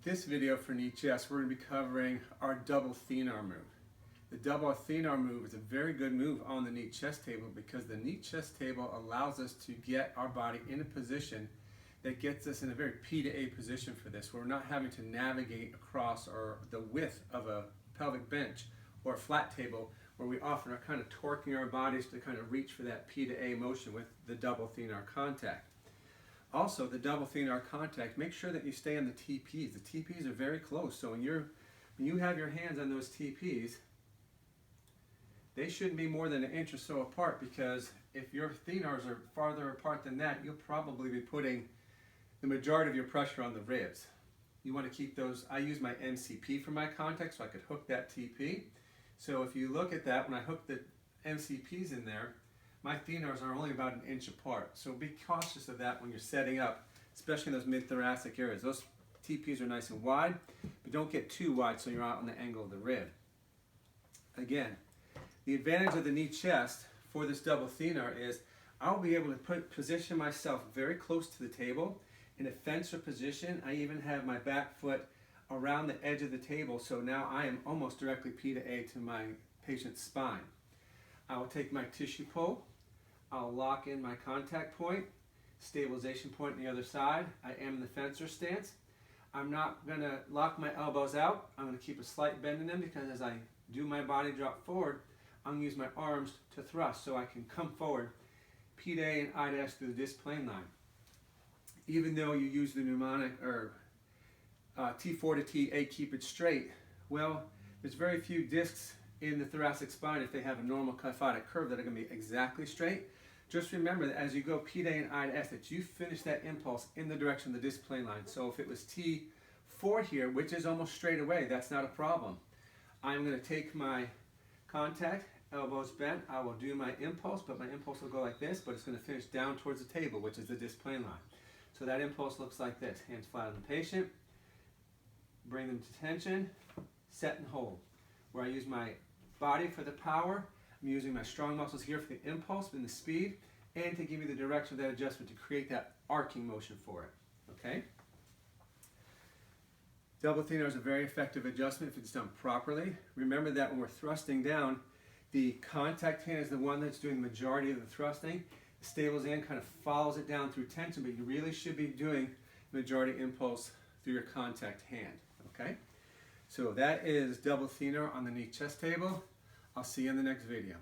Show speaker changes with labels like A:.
A: This video for knee chest, we're going to be covering our double Thenar move. The double Thenar move is a very good move on the knee chest table because the knee chest table allows us to get our body in a position that gets us in a very P to A position for this. We're not having to navigate across or the width of a pelvic bench or a flat table where we often are kind of torquing our bodies to kind of reach for that P to A motion with the double Thenar contact. Also, the double Thenar contact, make sure that you stay on the TPs. The TPs are very close, so when you have your hands on those TPs, they shouldn't be more than an inch or so apart, because if your Thenars are farther apart than that, you'll probably be putting the majority of your pressure on the ribs. You want to keep those. I use my MCP for my contact so I could hook that TP. So if you look at that, when I hook the MCPs in there, my Thenars are only about an inch apart. So be cautious of that when you're setting up, especially in those mid-thoracic areas. Those TPs are nice and wide, but don't get too wide so you're out on the angle of the rib. Again, the advantage of the knee chest for this double Thenar is I'll be able to position myself very close to the table in a fencer position. I even have my back foot around the edge of the table, so now I am almost directly P to A to my patient's spine. I will take my tissue pull, I'll lock in my contact point, stabilization point on the other side. I am in the fencer stance. I'm not going to lock my elbows out. I'm going to keep a slight bend in them because as I do my body drop forward, I'm going to use my arms to thrust so I can come forward, P to A and I to S through the disc plane line. Even though you use the mnemonic or T4 to TA, keep it straight, well, there's very few discs in the thoracic spine, if they have a normal kyphotic curve, that are going to be exactly straight. Just remember that as you go P to A and I to S, that you finish that impulse in the direction of the disc plane line. So if it was T4 here, which is almost straight away, that's not a problem. I'm going to take my contact, elbows bent, I will do my impulse, but my impulse will go like this, but it's going to finish down towards the table, which is the disc plane line. So that impulse looks like this. Hands flat on the patient, bring them to tension, set and hold. Where I use my body for the power, I'm using my strong muscles here for the impulse and the speed, and to give you the direction of that adjustment to create that arcing motion for it. Okay? Double Thenar is a very effective adjustment if it's done properly. Remember that when we're thrusting down, the contact hand is the one that's doing the majority of the thrusting. The stable hand kind of follows it down through tension, but you really should be doing majority impulse through your contact hand. Okay? So that is double Thenar on the knee chest table. I'll see you in the next video.